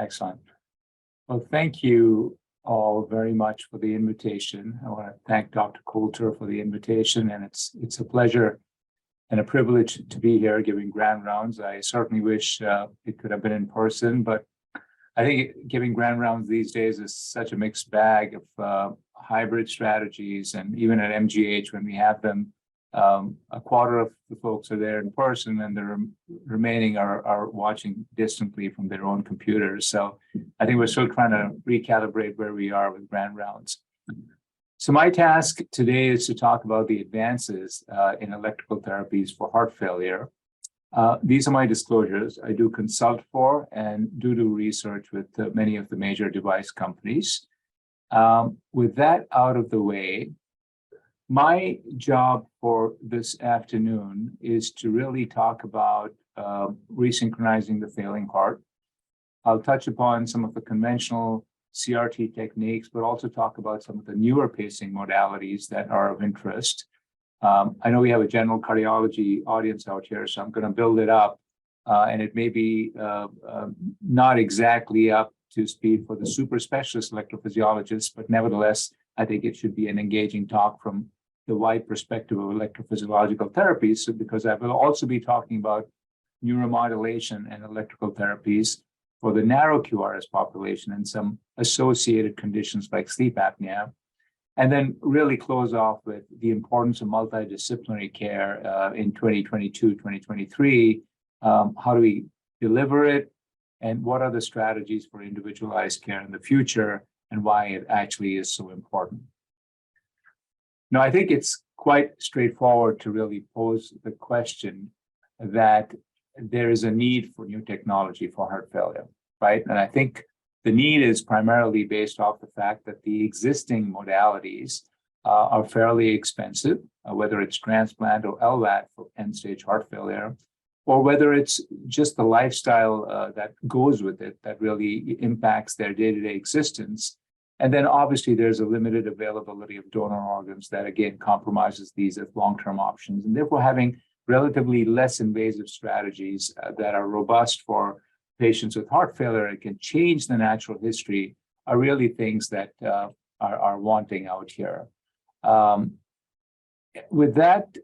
Excellent. Well, thank you all very much for the invitation. I want to thank Dr. Coulter for the invitation, and it's a pleasure and a privilege to be here giving grand rounds. I certainly wish it could have been in person, but I think giving grand rounds these days is such a mixed bag of hybrid strategies, and even at MGH when we have them, a quarter of the folks are there in person, and the remaining are watching distantly from their own computers. So I think we're still trying to recalibrate where we are with grand rounds. So my task today is to talk about the advances in electrical therapies for heart failure. These are my disclosures. I do consult for and do research with many of the major device companies. With that out of the way, my job for this afternoon is to really talk about resynchronizing the failing heart. I'll touch upon some of the conventional CRT techniques, but also talk about some of the newer pacing modalities that are of interest. I know we have a general cardiology audience out here, so I'm going to build it up, and it may be not exactly up to speed for the super specialist electrophysiologists, but nevertheless, I think it should be an engaging talk from the wide perspective of electrophysiological therapies, so because I will also be talking about neuromodulation and electrical therapies for the narrow QRS population and some associated conditions like sleep apnea, and then really close off with the importance of multidisciplinary care in 2022, 2023. How do we deliver it, and what are the strategies for individualized care in the future, and why it actually is so important. Now, I think it's quite straightforward to really pose the question that there is a need for new technology for heart failure, right? And I think the need is primarily based off the fact that the existing modalities are fairly expensive, whether it's transplant or LVAP for end-stage heart failure, or whether it's just the lifestyle that goes with it that really impacts their day-to-day existence. And then obviously there's a limited availability of donor organs that again compromises these as long-term options. And therefore having relatively less invasive strategies that are robust for patients with heart failure and can change the natural history are really things that are wanting out here. With that,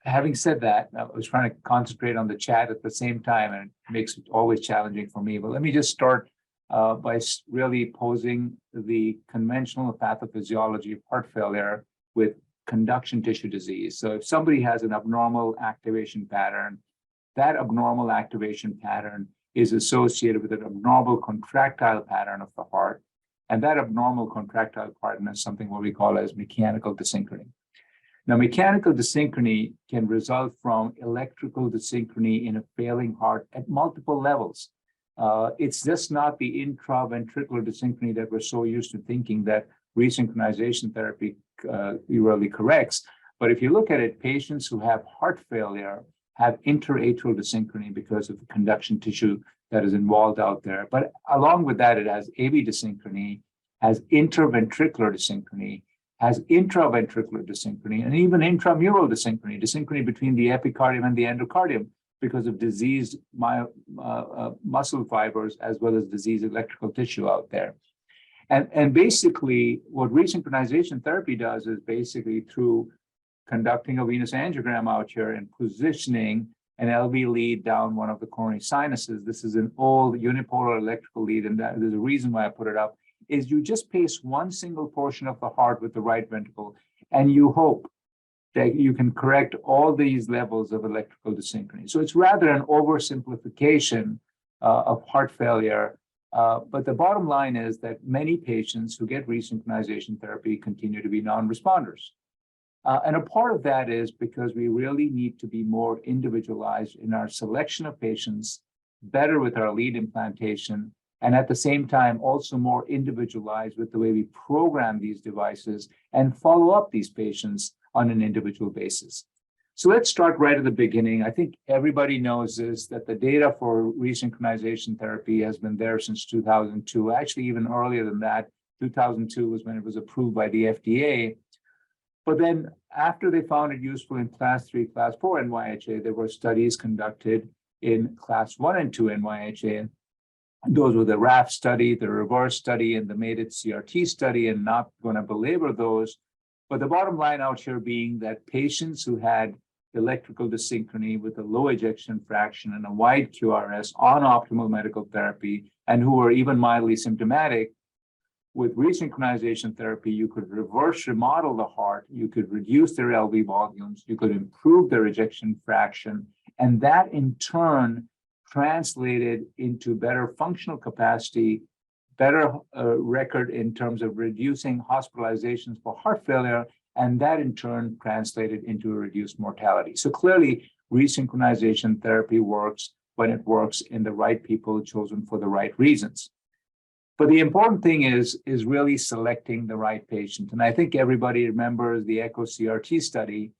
having said that, I was trying to concentrate on the chat at the same time, and it makes it always challenging for me. But let me just start by really posing the conventional pathophysiology of heart failure with conduction tissue disease. So if somebody has an abnormal activation pattern, that abnormal activation pattern is associated with an abnormal contractile pattern of the heart. And that abnormal contractile pattern is something what we call as mechanical dyssynchrony. Now, mechanical dyssynchrony can result from electrical dyssynchrony in a failing heart at multiple levels. It's just not the intraventricular dyssynchrony that we're so used to thinking that resynchronization therapy really corrects. But if you look at it, patients who have heart failure have interatrial dyssynchrony because of the conduction tissue that is involved out there. But along with that, it has AV dyssynchrony, has interventricular dyssynchrony, has intraventricular dyssynchrony, and even intramural dyssynchrony, dyssynchrony between the epicardium and the endocardium because of diseased muscle fibers as well as diseased electrical tissue out there. And basically, what resynchronization therapy does is basically through conducting a venous angiogram out here and positioning an LV lead down one of the coronary sinuses. This is an old unipolar electrical lead, and that is the reason why I put it up, is you just pace one single portion of the heart with the right ventricle, and you hope that you can correct all these levels of electrical dyssynchrony. So it's rather an oversimplification of heart failure. But the bottom line is that many patients who get resynchronization therapy continue to be non-responders. And a part of that is because we really need to be more individualized in our selection of patients, better with our lead implantation, and at the same time, also more individualized with the way we program these devices and follow up these patients on an individual basis. So let's start right at the beginning. I think everybody knows this, that the data for resynchronization therapy has been there since 2002, actually even earlier than that. 2002 was when it was approved by the FDA. But then after they found it useful in class 3, class 4 NYHA, there were studies conducted in class 1 and 2 NYHA. Those were the RAF study, the reverse study, and the MADED CRT study, and not going to belabor those. But the bottom line out here being that patients who had electrical dyssynchrony with a low ejection fraction and a wide QRS on optimal medical therapy, and who were even mildly symptomatic, with resynchronization therapy, you could reverse remodel the heart, you could reduce their LV volumes, you could improve their ejection fraction, and that in turn translated into better functional capacity, better record in terms of reducing hospitalizations for heart failure, and that in turn translated into a reduced mortality. So clearly, resynchronization therapy works when it works in the right people chosen for the right reasons. But the important thing is really selecting the right patient. And I think everybody remembers the ECHO CRT study.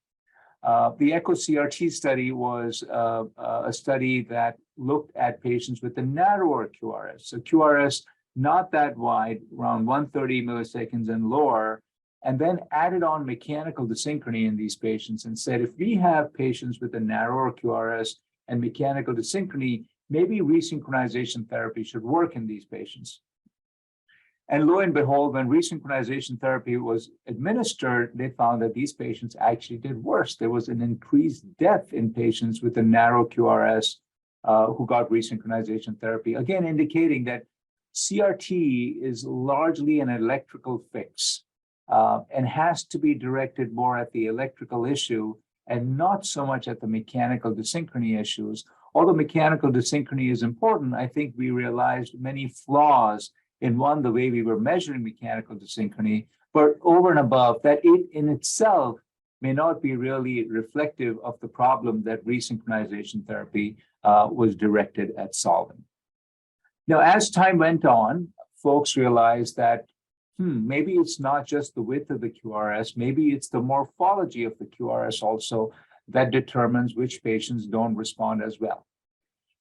The ECHO CRT study was a study that looked at patients with a narrower QRS. So QRS not that wide, around 130 milliseconds and lower, and then added on mechanical dyssynchrony in these patients and said, if we have patients with a narrower QRS and mechanical dyssynchrony, maybe resynchronization therapy should work in these patients. And lo and behold, when resynchronization therapy was administered, they found that these patients actually did worse. There was an increased death in patients with a narrow QRS who got resynchronization therapy, again, indicating that CRT is largely an electrical fix and has to be directed more at the electrical issue and not so much at the mechanical dyssynchrony issues. Although mechanical dyssynchrony is important, I think we realized many flaws in one, the way we were measuring mechanical dyssynchrony, but over and above that, it in itself may not be really reflective of the problem that resynchronization therapy was directed at solving. Now, as time went on, folks realized that, maybe it's not just the width of the QRS, maybe it's the morphology of the QRS also that determines which patients don't respond as well.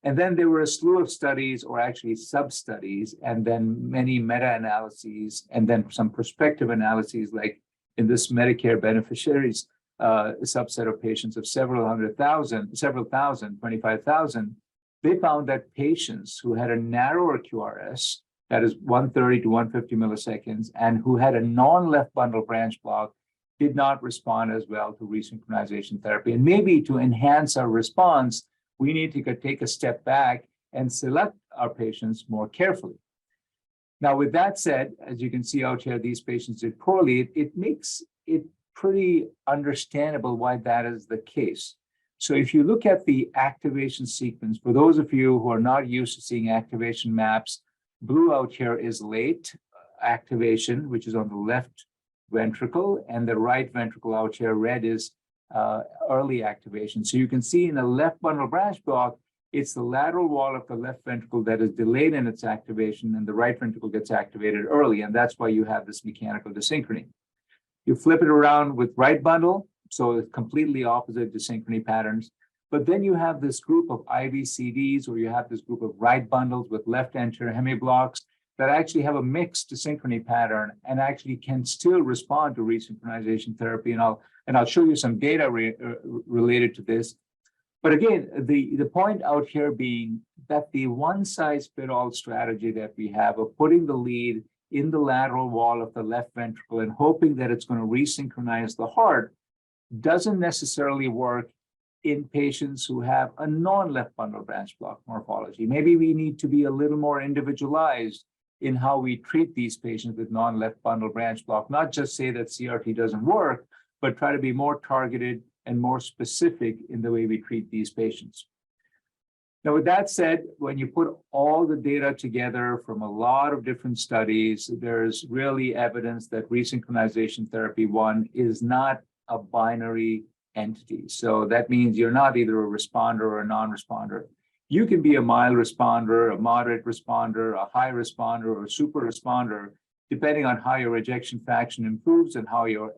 And then there were a slew of studies, or actually sub-studies, and then many meta-analyses, and then some prospective analyses, like in this Medicare beneficiaries subset of patients of several thousand, 25,000, they found that patients who had a narrower QRS, that is 130 to 150 milliseconds, and who had a non-left bundle branch block did not respond as well to resynchronization therapy. And maybe to enhance our response, we need to take a step back and select our patients more carefully. Now, with that said, as you can see out here, these patients did poorly. It makes it pretty understandable why that is the case. So if you look at the activation sequence, for those of you who are not used to seeing activation maps, blue out here is late activation, which is on the left ventricle, and the right ventricle out here, red, is early activation. So you can see in the left bundle branch block, it's the lateral wall of the left ventricle that is delayed in its activation, and the right ventricle gets activated early, and that's why you have this mechanical dyssynchrony. You flip it around with right bundle, so it's completely opposite dyssynchrony patterns. But then you have this group of IVCDs, or you have this group of right bundles with left anterior hemiblocks that actually have a mixed synchrony pattern and actually can still respond to resynchronization therapy. And I'll show you some data related to this. But again, the point out here being that the one-size-fits-all strategy that we have of putting the lead in the lateral wall of the left ventricle and hoping that it's going to resynchronize the heart doesn't necessarily work in patients who have a non-left bundle branch block morphology. Maybe we need to be a little more individualized in how we treat these patients with non-left bundle branch block, not just say that CRT doesn't work, but try to be more targeted and more specific in the way we treat these patients. Now, with that said, when you put all the data together from a lot of different studies, there's really evidence that resynchronization therapy, one, is not a binary entity. So that means you're not either a responder or a non-responder. You can be a mild responder, a moderate responder, a high responder, or a super responder, depending on how your ejection fraction improves and how your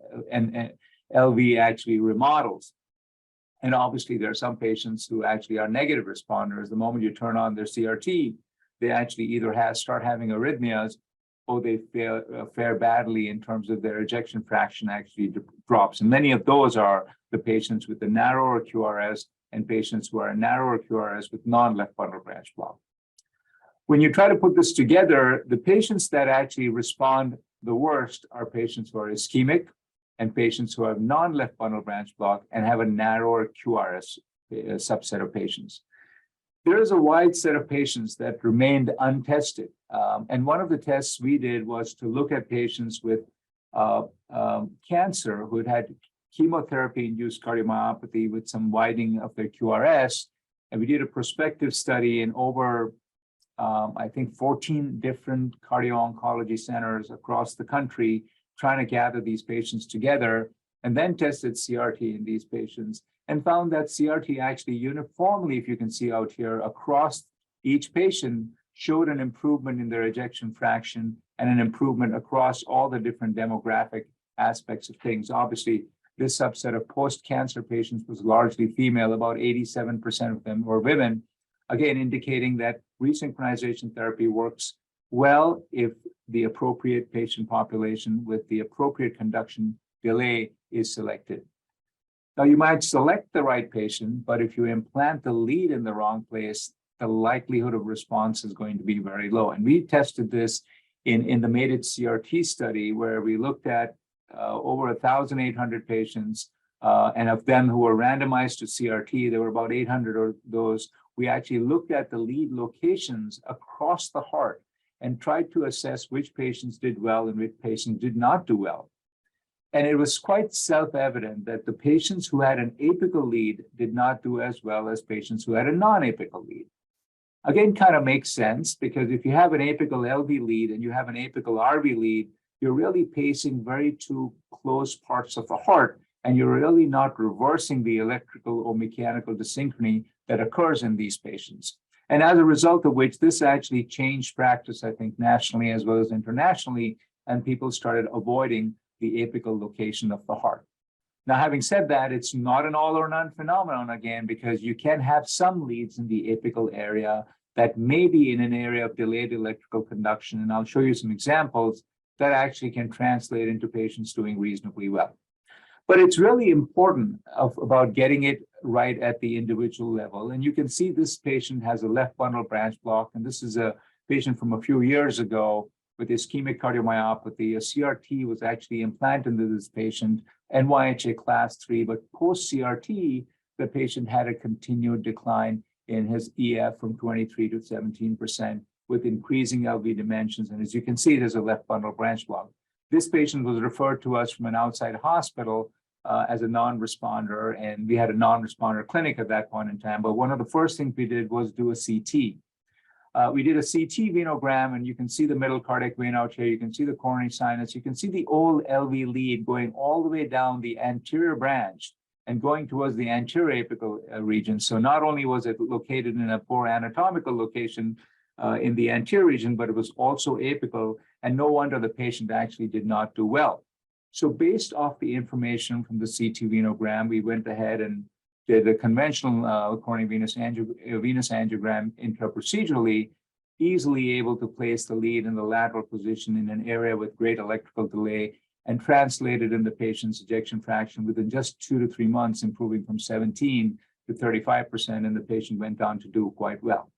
LV actually remodels. And obviously, there are some patients who actually are negative responders. The moment you turn on their CRT, they actually either start having arrhythmias, or they fare badly in terms of their ejection fraction actually drops. And many of those are the patients with the narrower QRS and patients who are a narrower QRS with non-left bundle branch block. When you try to put this together, the patients that actually respond the worst are patients who are ischemic and patients who have non-left bundle branch block and have a narrower QRS subset of patients. There is a wide set of patients that remained untested. And one of the tests we did was to look at patients with cancer who had chemotherapy-induced cardiomyopathy with some widening of their QRS. And we did a prospective study in over, I think, 14 different cardio-oncology centers across the country, trying to gather these patients together, and then tested CRT in these patients and found that CRT actually uniformly, if you can see out here, across each patient showed an improvement in their ejection fraction and an improvement across all the different demographic aspects of things. Obviously, this subset of post-cancer patients was largely female, about 87% of them were women, again, indicating that resynchronization therapy works well if the appropriate patient population with the appropriate conduction delay is selected. Now, you might select the right patient, but if you implant the lead in the wrong place, the likelihood of response is going to be very low. And we tested this in the MADE-IT CRT study, where we looked at over 1,800 patients, and of them who were randomized to CRT, there were about 800 of those. We actually looked at the lead locations across the heart and tried to assess which patients did well and which patients did not do well. And it was quite self-evident that the patients who had an apical lead did not do as well as patients who had a non-apical lead. Again, kind of makes sense, because if you have an apical LV lead and you have an apical RV lead, you're really pacing very two close parts of the heart, and you're really not reversing the electrical or mechanical dyssynchrony that occurs in these patients. And as a result of which, this actually changed practice, I think, nationally as well as internationally, and people started avoiding the apical location of the heart. Now, having said that, it's not an all or none phenomenon again, because you can have some leads in the apical area that may be in an area of delayed electrical conduction. And I'll show you some examples that actually can translate into patients doing reasonably well. But it's really important about getting it right at the individual level. And you can see this patient has a left bundle branch block. And this is a patient from a few years ago with ischemic cardiomyopathy. A CRT was actually implanted into this patient, NYHA class 3, but post-CRT, the patient had a continued decline in his EF from 23 to 17% with increasing LV dimensions. And as you can see, there's a left bundle branch block. This patient was referred to us from an outside hospital as a non-responder, and we had a non-responder clinic at that point in time. But one of the first things we did was do a CT. We did a CT venogram, and you can see the middle cardiac vein out here. You can see the coronary sinus. You can see the old LV lead going all the way down the anterior branch and going towards the anterior apical region. So not only was it located in a poor anatomical location in the anterior region, but it was also apical, and no wonder the patient actually did not do well. So based off the information from the CT venogram, we went ahead and did a conventional coronary venous angiogram intraprocedurally, easily able to place the lead in the lateral position in an area with great electrical delay, and translated in the patient's ejection fraction within just 2 to 3 months, improving from 17 to 35%, and the patient went on to do quite well.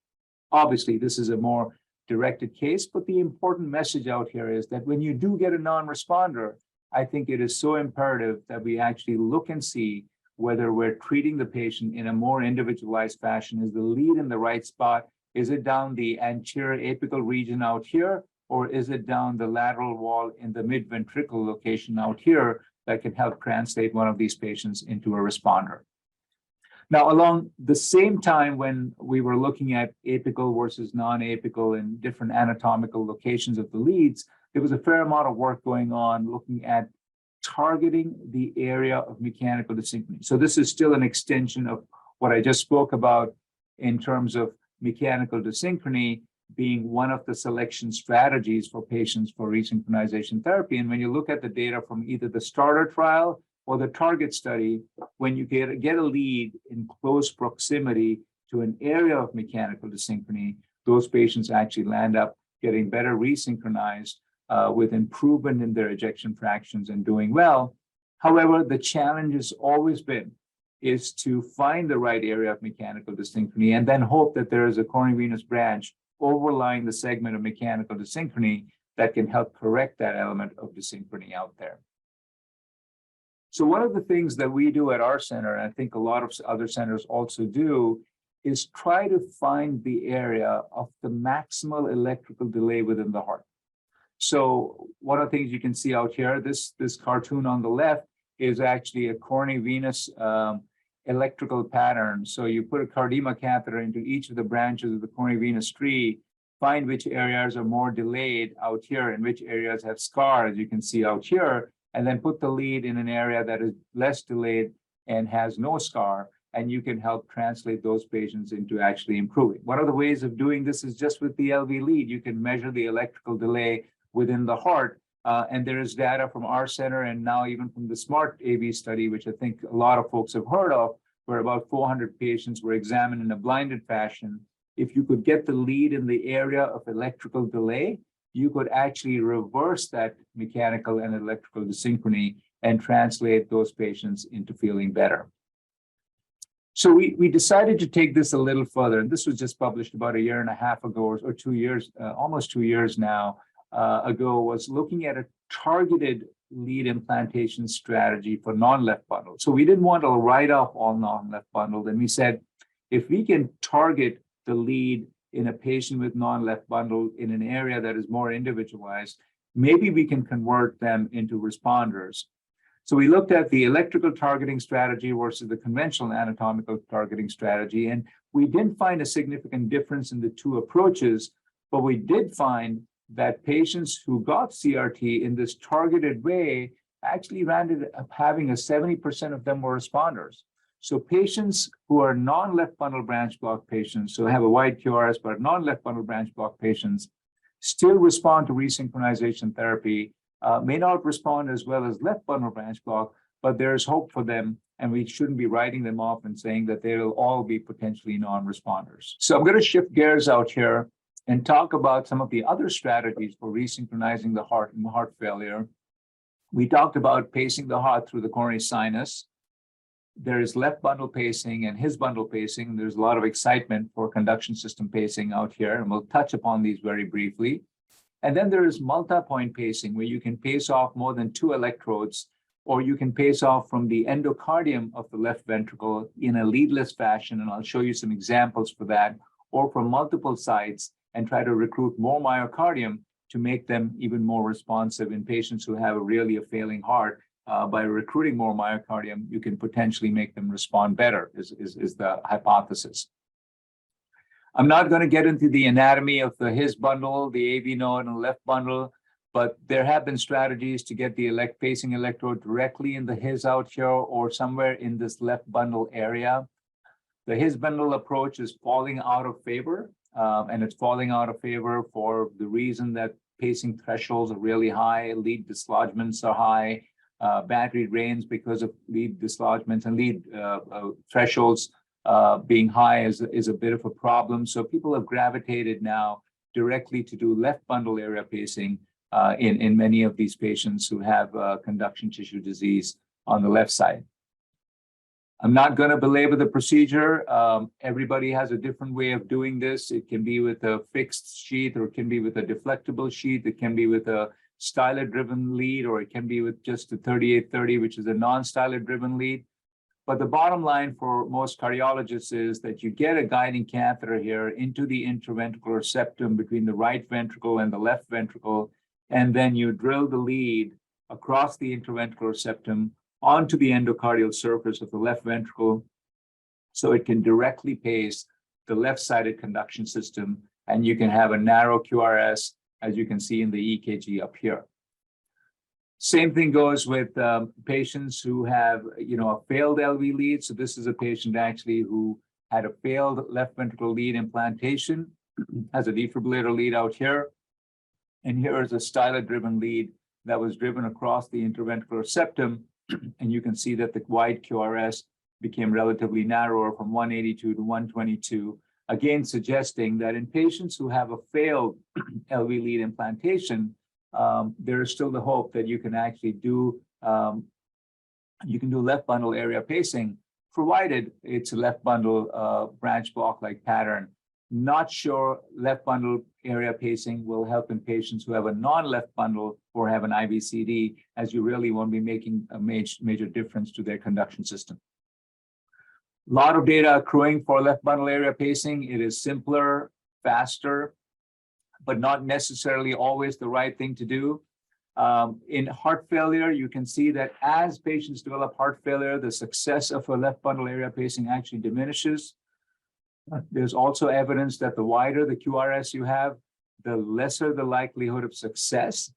Obviously, this is a more directed case, but the important message out here is that when you do get a non-responder, I think it is so imperative that we actually look and see whether we're treating the patient in a more individualized fashion. Is the lead in the right spot? Is it down the anterior apical region out here? Or is it down the lateral wall in the mid-ventricle location out here that can help translate one of these patients into a responder? Now, along the same time when we were looking at apical versus non-apical and different anatomical locations of the leads, there was a fair amount of work going on looking at targeting the area of mechanical dyssynchrony. So this is still an extension of what I just spoke about in terms of mechanical dyssynchrony being one of the selection strategies for patients for resynchronization therapy. And when you look at the data from either the starter trial or the target study, when you get a lead in close proximity to an area of mechanical dyssynchrony, those patients actually land up getting better resynchronized with improvement in their ejection fractions and doing well. However, the challenge has always been is to find the right area of mechanical dyssynchrony and then hope that there is a coronary venous branch overlying the segment of mechanical dyssynchrony that can help correct that element of dyssynchrony out there. So one of the things that we do at our center, and I think a lot of other centers also do, is try to find the area of the maximal electrical delay within the heart. So one of the things you can see out here, this cartoon on the left is actually a coronary venous electrical pattern. So you put a Cardiema catheter into each of the branches of the coronary venous tree, find which areas are more delayed out here and which areas have scars, you can see out here, and then put the lead in an area that is less delayed and has no scar, and you can help translate those patients into actually improving. One of the ways of doing this is just with the LV lead. You can measure the electrical delay within the heart, and there is data from our center and now even from the SMART AV study, which I think a lot of folks have heard of, where about 400 patients were examined in a blinded fashion. If you could get the lead in the area of electrical delay, you could actually reverse that mechanical and electrical dyssynchrony and translate those patients into feeling better. So we decided to take this a little further, and this was just published about a year and a half ago, or 2 years, almost 2 years now ago, was looking at a targeted lead implantation strategy for non-left bundle. So we didn't want to write off all non-left bundle, and we said, if we can target the lead in a patient with non-left bundle in an area that is more individualized, maybe we can convert them into responders. So we looked at the electrical targeting strategy versus the conventional anatomical targeting strategy, and we didn't find a significant difference in the two approaches, but we did find that patients who got CRT in this targeted way actually ended up having 70% of them were responders. So patients who are non-left bundle branch block patients, so have a wide QRS, but non-left bundle branch block patients still respond to resynchronization therapy, may not respond as well as left bundle branch block, but there's hope for them, and we shouldn't be writing them off and saying that they'll all be potentially non-responders. So I'm going to shift gears out here and talk about some of the other strategies for resynchronizing the heart in heart failure. We talked about pacing the heart through the coronary sinus. There is left bundle pacing and his bundle pacing. There's a lot of excitement for conduction system pacing out here, and we'll touch upon these very briefly. And then there is multipoint pacing, where you can pace off more than 2 electrodes, or you can pace off from the endocardium of the left ventricle in a leadless fashion, and I'll show you some examples for that, or from multiple sites, and try to recruit more myocardium to make them even more responsive in patients who have a failing heart. By recruiting more myocardium, you can potentially make them respond better, is the hypothesis. I'm not going to get into the anatomy of the his bundle, the AV node, and the left bundle, but there have been strategies to get the pacing electrode directly in the his out here or somewhere in this left bundle area. The his bundle approach is falling out of favor, and it's falling out of favor for the reason that pacing thresholds are really high, lead dislodgements are high, battery drains because of lead dislodgements, and lead thresholds being high is a bit of a problem. So people have gravitated now directly to do left bundle area pacing in many of these patients who have conduction tissue disease on the left side. I'm not going to belabor the procedure. Everybody has a different way of doing this. It can be with a fixed sheath, or it can be with a deflectable sheath. It can be with a stylet-driven lead, or it can be with just a 3830, which is a non-stylet-driven lead. But the bottom line for most cardiologists is that you get a guiding catheter here into the interventricular septum between the right ventricle and the left ventricle, and then you drill the lead across the interventricular septum onto the endocardial surface of the left ventricle, so it can directly pace the left-sided conduction system, and you can have a narrow QRS, as you can see in the EKG up here. Same thing goes with patients who have, a failed LV lead. So this is a patient actually who had a failed left ventricle lead implantation, has a defibrillator lead out here, and here is a stylet-driven lead that was driven across the interventricular septum, and you can see that the wide QRS became relatively narrower from 182 to 122, again suggesting that in patients who have a failed LV lead implantation, there is still the hope that you can actually do left bundle area pacing, provided it's a left bundle branch block like pattern Not sure left bundle area pacing will help in patients who have a non-left bundle or have an IVCD, as you really won't be making a major difference to their conduction system. A lot of data accruing for left bundle area pacing. It is simpler, faster, but not necessarily always the right thing to do. In heart failure, you can see that as patients develop heart failure, the success of a left bundle area pacing actually diminishes. There's also evidence that the wider the QRS you have, the lesser the likelihood of success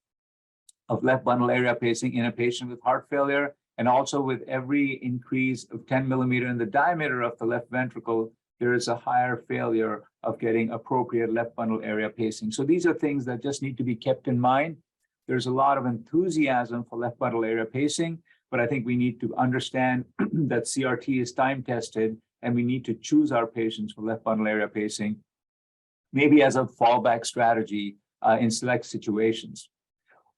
of left bundle area pacing in a patient with heart failure. And also with every increase of 10 millimeter in the diameter of the left ventricle, there is a higher failure of getting appropriate left bundle area pacing. So these are things that just need to be kept in mind. There's a lot of enthusiasm for left bundle area pacing, but I think we need to understand that CRT is time tested and we need to choose our patients for left bundle area pacing, maybe as a fallback strategy in select situations.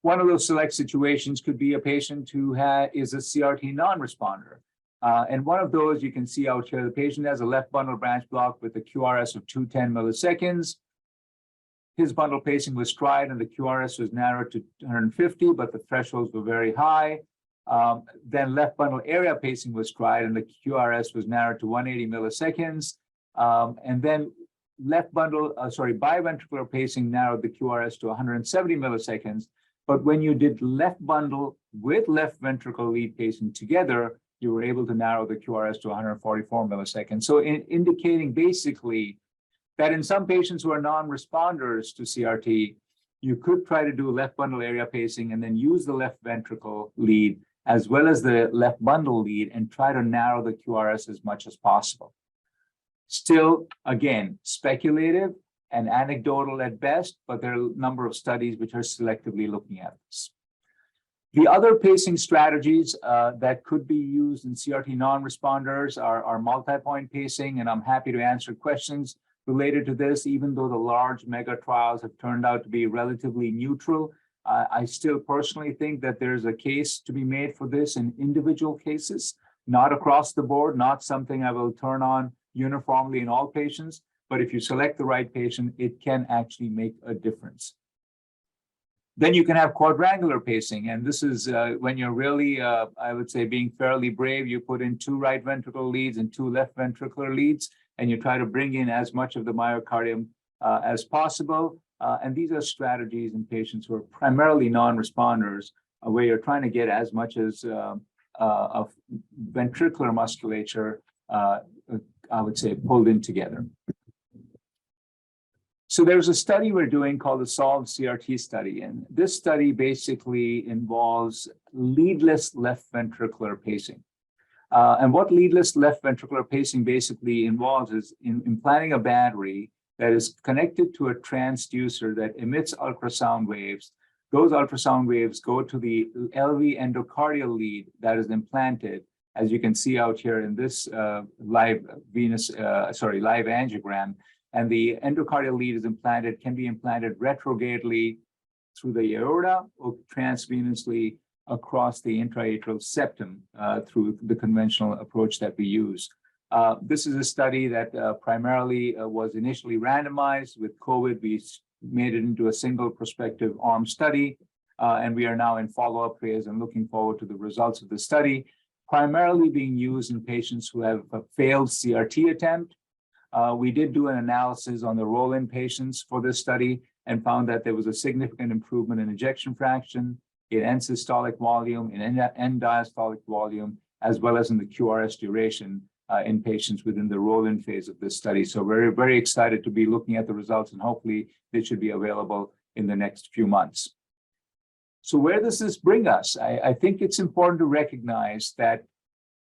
One of those select situations could be a patient who is a CRT non-responder. And one of those you can see out here, the patient has a left bundle branch block with a QRS of 210 milliseconds. His bundle pacing was tried and the QRS was narrowed to 150, but the thresholds were very high. Then left bundle area pacing was tried and the QRS was narrowed to 180 milliseconds. And then biventricular pacing narrowed the QRS to 170 milliseconds. But when you did left bundle with left ventricle lead pacing together, you were able to narrow the QRS to 144 milliseconds. So indicating basically that in some patients who are non-responders to CRT, you could try to do left bundle area pacing and then use the left ventricle lead as well as the left bundle lead and try to narrow the QRS as much as possible. Still, again, speculative and anecdotal at best, but there are a number of studies which are selectively looking at this. The other pacing strategies that could be used in CRT non-responders are multi-point pacing, and I'm happy to answer questions related to this, even though the large mega trials have turned out to be relatively neutral. I still personally think that there's a case to be made for this in individual cases, not across the board, not something I will turn on uniformly in all patients, but if you select the right patient, it can actually make a difference. Then you can have quadrangular pacing, and this is when you're really, I would say, being fairly brave. You put in 2 right ventricular leads and 2 left ventricular leads, and you try to bring in as much of the myocardium as possible. And these are strategies in patients who are primarily non-responders, where you're trying to get as much as of ventricular musculature, I would say, pulled in together. So there's a study we're doing called the SOLVE CRT study, and this study basically involves leadless left ventricular pacing. And what leadless left ventricular pacing basically involves is implanting a battery that is connected to a transducer that emits ultrasound waves. Those ultrasound waves go to the LV endocardial lead that is implanted, as you can see out here in this live angiogram. And the endocardial lead is implanted, can be implanted retrogradely through the aorta or transvenously across the intraatrial septum through the conventional approach that we use. This is a study that primarily was initially randomized. With COVID, we made it into a single prospective arm study, and we are now in follow-up phase and looking forward to the results of the study, primarily being used in patients who have a failed CRT attempt. We did do an analysis on the roll-in patients for this study and found that there was a significant improvement in ejection fraction, in end systolic volume, in end diastolic volume, as well as in the QRS duration in patients within the roll-in phase of this study. So we're very excited to be looking at the results, and hopefully they should be available in the next few months. So where does this bring us? I think it's important to recognize that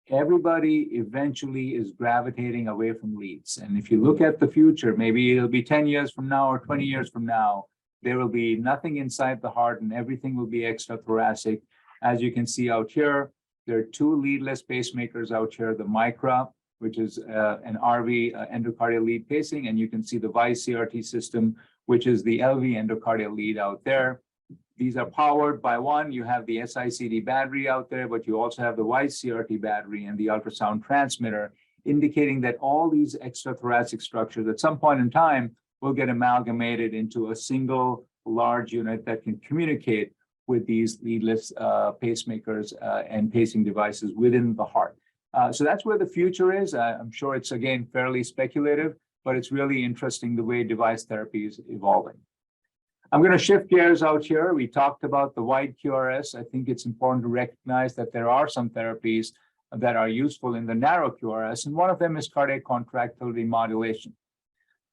everybody eventually is gravitating away from leads. And if you look at the future, maybe it'll be 10 years from now or 20 years from now, there will be nothing inside the heart and everything will be extrathoracic. As you can see out here, there are 2 leadless pacemakers out here, the Micra, which is an RV endocardial lead pacing, and you can see the VICE CRT system, which is the LV endocardial lead out there. These are powered by one, you have the SICD battery out there, but you also have the VICE CRT battery and the ultrasound transmitter. indicating that all these extrathoracic structures at some point in time will get amalgamated into a single large unit that can communicate with these leadless pacemakers and pacing devices within the heart. So that's where the future is. I'm sure it's, again, fairly speculative, but it's really interesting the way device therapy is evolving. I'm going to shift gears out here. We talked about the wide QRS. I think it's important to recognize that there are some therapies that are useful in the narrow QRS, and one of them is cardiac contractility modulation.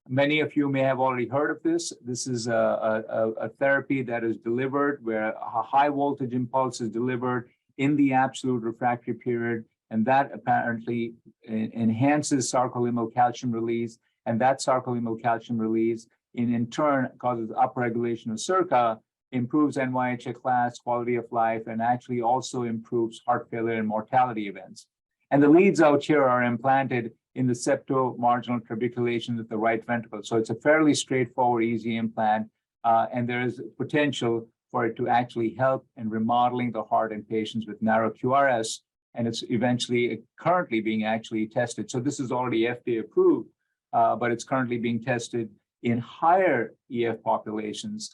Many of you may have already heard of this. This is a therapy that is delivered where a high voltage impulse is delivered in the absolute refractory period, and that apparently enhances sarcolemmal calcium release, and that sarcolemmal calcium release in turn causes upregulation of circa, improves NYHA class, quality of life, and actually also improves heart failure and mortality events. And the leads out here are implanted in the septomarginal trabeculation of the right ventricle. So it's a fairly straightforward, easy implant, and there is potential for it to actually help in remodeling the heart in patients with narrow QRS, and it's eventually currently being actually tested. So this is already FDA approved, but it's currently being tested in higher EF populations,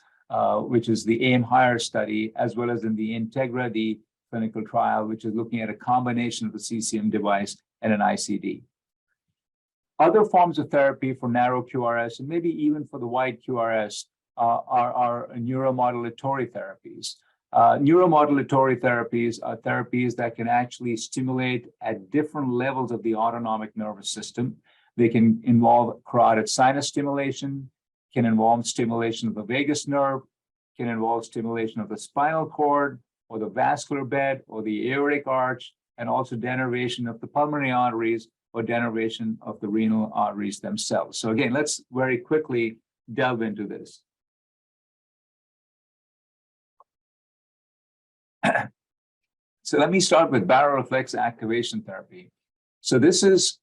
which is the AIM Higher study, as well as in the Integra D clinical trial, which is looking at a combination of a CCM device and an ICD. Other forms of therapy for narrow QRS, and maybe even for the wide QRS, are neuromodulatory therapies. Neuromodulatory therapies are therapies that can actually stimulate at different levels of the autonomic nervous system. They can involve carotid sinus stimulation, can involve stimulation of the vagus nerve, can involve stimulation of the spinal cord, or the vascular bed, or the aortic arch, and also denervation of the pulmonary arteries, or denervation of the renal arteries themselves. So again, let's very quickly delve into this. So let me start with baroreflex activation therapy. So this is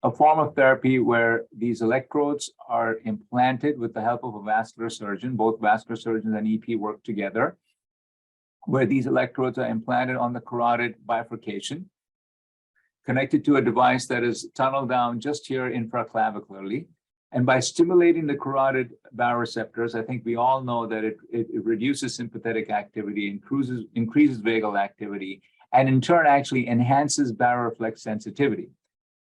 a form of therapy where these electrodes are implanted with the help of a vascular surgeon. Both vascular surgeons and EP work together, where these electrodes are implanted on the carotid bifurcation, connected to a device that is tunneled down just here infraclavicularly. And by stimulating the carotid baroreceptors, I think we all know that it reduces sympathetic activity, increases vagal activity, and in turn actually enhances baroreflex sensitivity.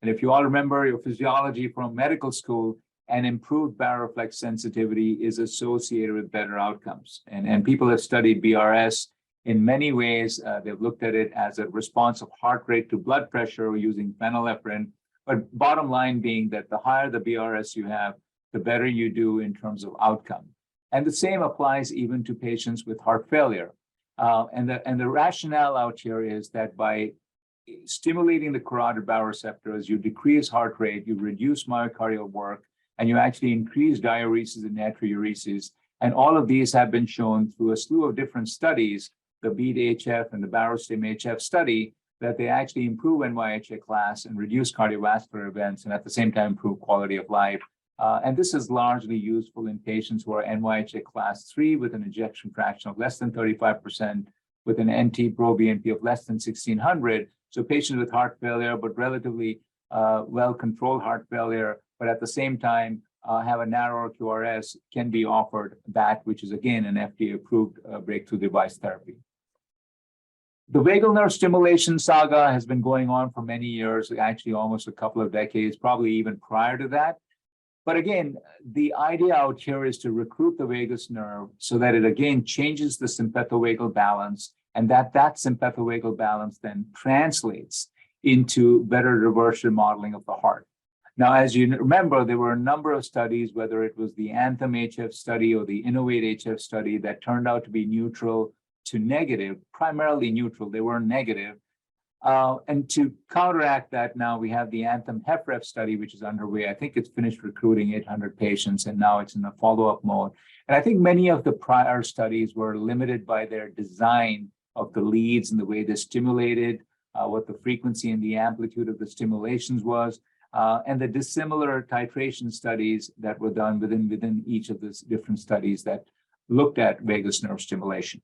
And if you all remember your physiology from medical school, an improved baroreflex sensitivity is associated with better outcomes. And people have studied BRS in many ways. They've looked at it as a response of heart rate to blood pressure using phenylephrine. But bottom line being that the higher the BRS you have, the better you do in terms of outcome. And the same applies even to patients with heart failure. And the rationale out here is that by stimulating the carotid baroreceptors, you decrease heart rate, you reduce myocardial work, and you actually increase diuresis and natriuresis. And all of these have been shown through a slew of different studies, the BEAT-HF and the Barostim-HF study, that they actually improve NYHA class and reduce cardiovascular events, and at the same time improve quality of life. And this is largely useful in patients who are NYHA class 3 with an ejection fraction of less than 35%, with an NT-proBNP of less than 1600. So patients with heart failure, but relatively well-controlled heart failure, but at the same time have a narrower QRS, can be offered that, which is again an FDA-approved breakthrough device therapy. The vagal nerve stimulation saga has been going on for many years, actually almost a couple of decades, probably even prior to that. But again, the idea out here is to recruit the vagus nerve so that it again changes the sympathovagal balance, and that sympathovagal balance then translates into better reverse remodeling of the heart. Now, as you remember, there were a number of studies, whether it was the Anthem-HF study or the Innovate-HF study, that turned out to be neutral to negative, primarily neutral. They weren't negative. And to counteract that, now we have the Anthem-HFrEF study, which is underway. I think it's finished recruiting 800 patients, and now it's in a follow-up mode. And I think many of the prior studies were limited by their design of the leads and the way they stimulated, what the frequency and the amplitude of the stimulations was, and the dissimilar titration studies that were done within each of these different studies that looked at vagus nerve stimulation.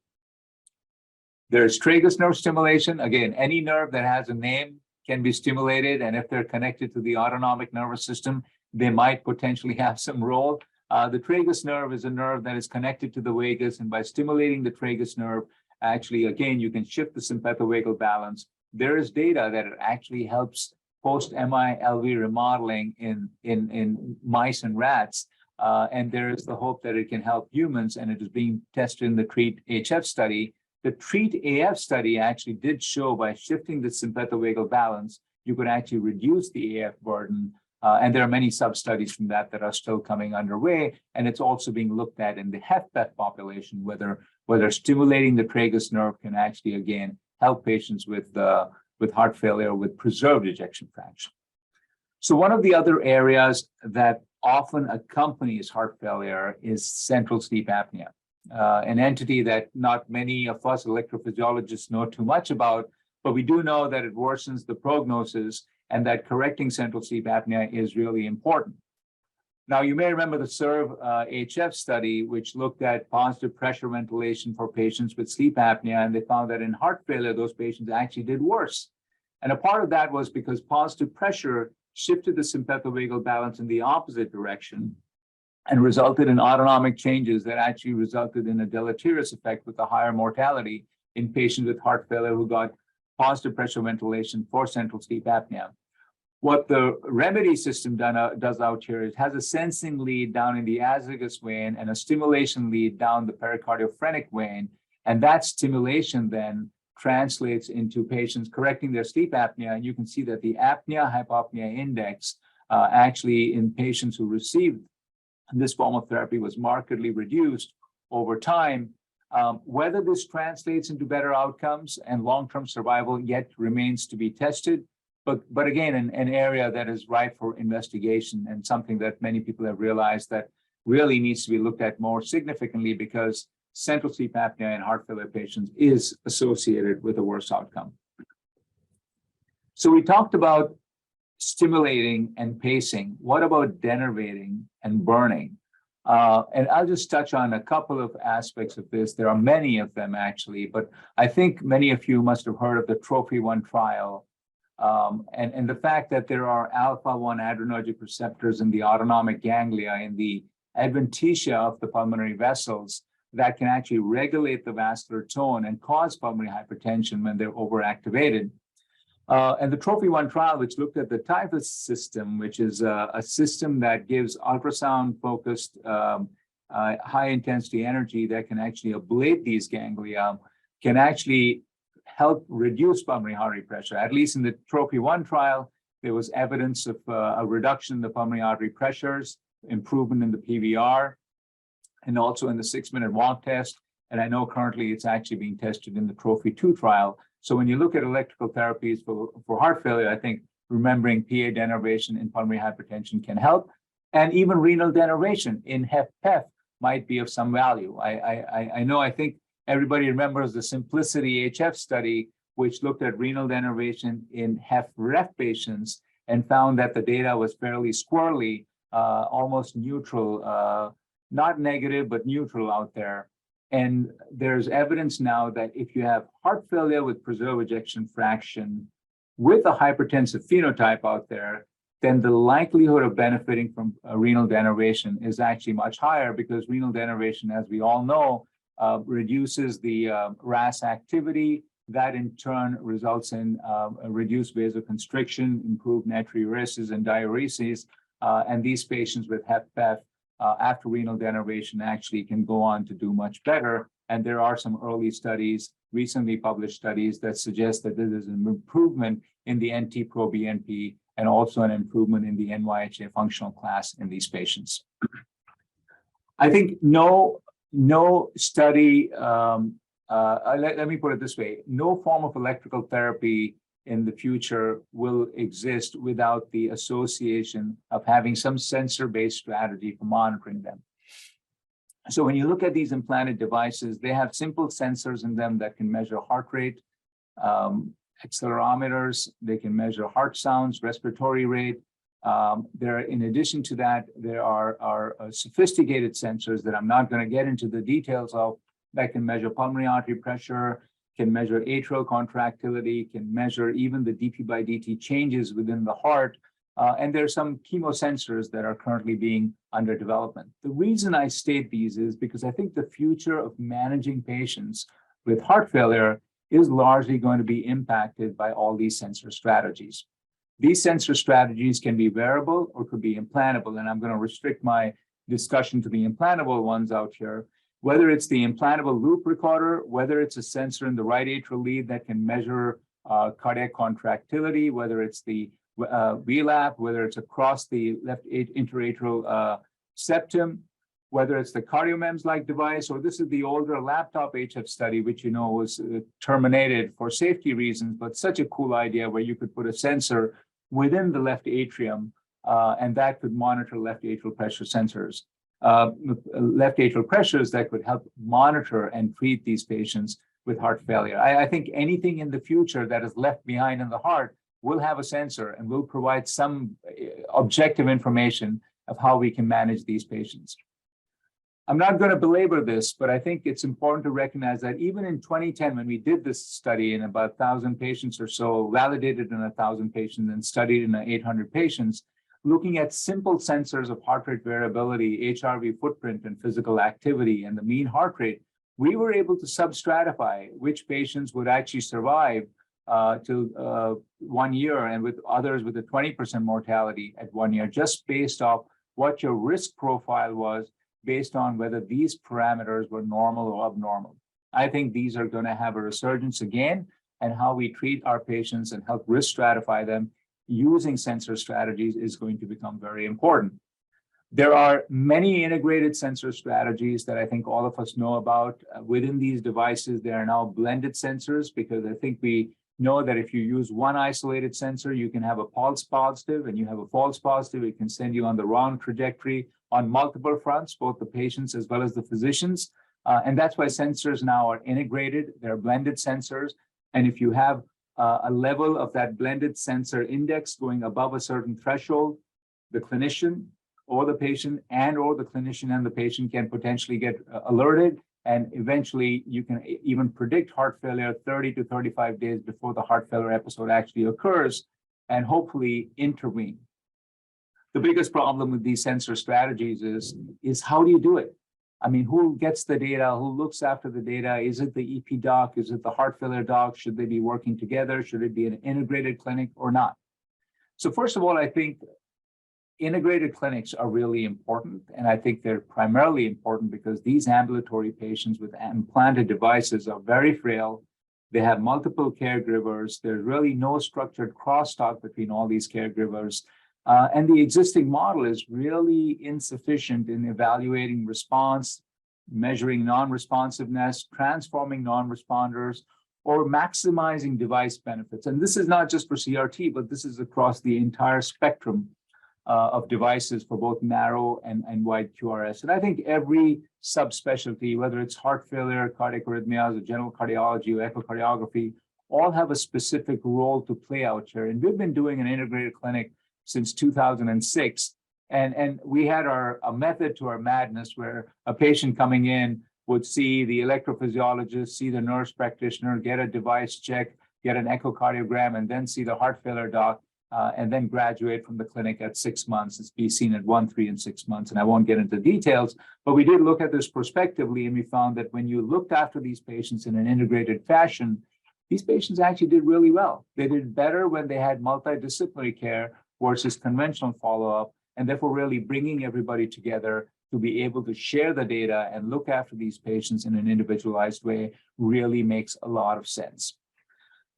There's tragus nerve stimulation. Again, any nerve that has a name can be stimulated, and if they're connected to the autonomic nervous system, they might potentially have some role. The tragus nerve is a nerve that is connected to the vagus, and by stimulating the tragus nerve, actually, again, you can shift the sympathovagal balance. There is data that it actually helps post-MI LV remodeling in mice and rats, and there is the hope that it can help humans, and it is being tested in the TREAT-HF study. The TREAT-AF study actually did show by shifting the sympathovagal balance, you could actually reduce the AF burden, and there are many sub-studies from that are still coming underway, and it's also being looked at in the HFpEF population, whether stimulating the tragus nerve can actually, again, help patients with heart failure with preserved ejection fraction. So one of the other areas that often accompanies heart failure is central sleep apnea, an entity that not many of us electrophysiologists know too much about, but we do know that it worsens the prognosis and that correcting central sleep apnea is really important. Now, you may remember the SERVE-HF study, which looked at positive pressure ventilation for patients with sleep apnea, and they found that in heart failure, those patients actually did worse. And a part of that was because positive pressure shifted the sympathovagal balance in the opposite direction and resulted in autonomic changes that actually resulted in a deleterious effect with a higher mortality in patients with heart failure who got positive pressure ventilation for central sleep apnea. What the remedy system does out here is has a sensing lead down in the azygous vein and a stimulation lead down the pericardiophrenik vein. And that stimulation then translates into patients correcting their sleep apnea. And you can see that the apnea-hypopnea index actually in patients who received this form of therapy was markedly reduced over time. Whether this translates into better outcomes and long-term survival yet remains to be tested. But again, an area that is ripe for investigation and something that many people have realized that really needs to be looked at more significantly because central sleep apnea in heart failure patients is associated with a worse outcome. So we talked about stimulating and pacing. What about denervating and burning? And I'll just touch on a couple of aspects of this. There are many of them actually, but I think many of you must have heard of the TROPHY-1 trial. And the fact that there are alpha-1 adrenergic receptors in the autonomic ganglia in the adventitia of the pulmonary vessels that can actually regulate the vascular tone and cause pulmonary hypertension when they're overactivated. And the TROPHY-1 trial, which looked at the Typhus system, which is a system that gives ultrasound-focused high-intensity energy that can actually ablate these ganglia, can actually help reduce pulmonary artery pressure. At least in the TROPHY-1 trial, there was evidence of a reduction in the pulmonary artery pressures, improvement in the PVR, and also in the 6-minute walk test. And I know currently it's actually being tested in the TROPHY-2 trial. So when you look at electrical therapies for heart failure, I think remembering PA denervation in pulmonary hypertension can help. And even renal denervation in HFpEF might be of some value. I think everybody remembers the Simplicity HF study, which looked at renal denervation in HFrEF patients and found that the data was fairly squirrely, almost neutral, not negative, but neutral out there. And there's evidence now that if you have heart failure with preserved ejection fraction with a hypertensive phenotype out there, then the likelihood of benefiting from renal denervation is actually much higher because renal denervation, as we all know, reduces the RAS activity. That in turn results in a reduced vasoconstriction, improved natriuresis and diuresis. And these patients with HFpEF after renal denervation actually can go on to do much better. And there are some early studies, recently published studies that suggest that there is an improvement in the NT-proBNP and also an improvement in the NYHA functional class in these patients. I think no study, let me put it this way, no form of electrical therapy in the future will exist without the association of having some sensor-based strategy for monitoring them. So when you look at these implanted devices, they have simple sensors in them that can measure heart rate, accelerometers, they can measure heart sounds, respiratory rate. In addition to that, there are sophisticated sensors that I'm not going to get into the details of that can measure pulmonary artery pressure, can measure atrial contractility, can measure even the dP by dt changes within the heart. And there are some chemosensors that are currently being under development. The reason I state these is because I think the future of managing patients with heart failure is largely going to be impacted by all these sensor strategies. These sensor strategies can be wearable or could be implantable, and I'm going to restrict my discussion to the implantable ones out here. Whether it's the implantable loop recorder, whether it's a sensor in the right atrial lead that can measure cardiac contractility, whether it's the LBAP, whether it's across the left interatrial septum, whether it's the CardioMEMS-like device, or this is the older laptop HF study, which you know was terminated for safety reasons, but such a cool idea where you could put a sensor within the left atrium, and that could monitor left atrial pressure sensors, left atrial pressures that could help monitor and treat these patients with heart failure. I think anything in the future that is left behind in the heart will have a sensor and will provide some objective information of how we can manage these patients. I'm not going to belabor this, but I think it's important to recognize that even in 2010, when we did this study in about 1,000 patients or so, validated in 1,000 patients and studied in 800 patients, looking at simple sensors of heart rate variability, HRV footprint, and physical activity, and the mean heart rate, we were able to substratify which patients would actually survive to 1 year, and with others with a 20% mortality at 1 year, just based off what your risk profile was, based on whether these parameters were normal or abnormal. I think these are going to have a resurgence again, and how we treat our patients and help risk stratify them using sensor strategies is going to become very important. There are many integrated sensor strategies that I think all of us know about. Within these devices, there are now blended sensors, because I think we know that if you use one isolated sensor, you can have a false positive, and you have a false positive, it can send you on the wrong trajectory on multiple fronts, both the patients as well as the physicians. And that's why sensors now are integrated. They're blended sensors. And if you have a level of that blended sensor index going above a certain threshold, the clinician or the patient or the clinician and the patient can potentially get alerted. And eventually you can even predict heart failure 30 to 35 days before the heart failure episode actually occurs, and hopefully intervene. The biggest problem with these sensor strategies is how do you do it? I mean, who gets the data? Who looks after the data? Is it the EP doc? Is it the heart failure doc? Should they be working together? Should it be an integrated clinic or not? So first of all, I think integrated clinics are really important. And I think they're primarily important because these ambulatory patients with implanted devices are very frail. They have multiple caregivers. There's really no structured crosstalk between all these caregivers. And the existing model is really insufficient in evaluating response, measuring non-responsiveness, transforming non-responders, or maximizing device benefits. And this is not just for CRT, but this is across the entire spectrum of devices for both narrow and wide QRS. And I think every subspecialty, whether it's heart failure, cardiac arrhythmias, or general cardiology, or echocardiography, all have a specific role to play out here. And we've been doing an integrated clinic since 2006. And we had a method to our madness where a patient coming in would see the electrophysiologist, see the nurse practitioner, get a device check, get an echocardiogram, and then see the heart failure doc, and then graduate from the clinic at 6 months. It's be seen at 1, 3, and 6 months. And I won't get into details, but we did look at this prospectively, and we found that when you looked after these patients in an integrated fashion, these patients actually did really well. They did better when they had multidisciplinary care versus conventional follow-up, and therefore really bringing everybody together to be able to share the data and look after these patients in an individualized way really makes a lot of sense.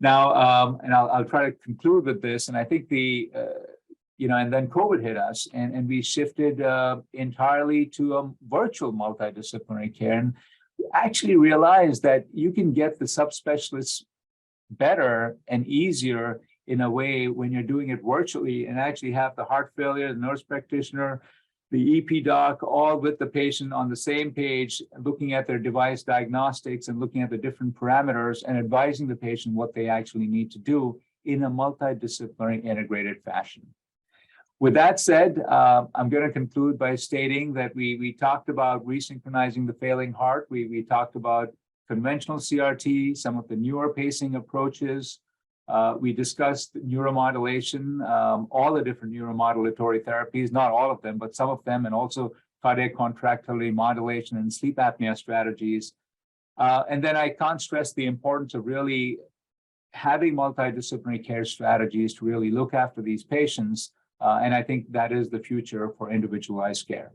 Now, and I'll try to conclude with this, and I think and then COVID hit us, and we shifted entirely to a virtual multidisciplinary care, and we actually realized that you can get the subspecialists better and easier in a way when you're doing it virtually, and actually have the heart failure, the nurse practitioner, the EP doc, all with the patient on the same page, looking at their device diagnostics and looking at the different parameters and advising the patient what they actually need to do in a multidisciplinary integrated fashion. With that said, I'm going to conclude by stating that we talked about resynchronizing the failing heart. We talked about conventional CRT, some of the newer pacing approaches. We discussed neuromodulation, all the different neuromodulatory therapies, not all of them, but some of them, and also cardiac contractility, modulation, and sleep apnea strategies. And then I can't stress the importance of really having multidisciplinary care strategies to really look after these patients. And I think that is the future for individualized care.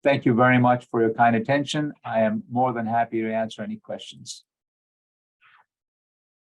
Thank you very much for your kind attention. I am more than happy to answer any questions.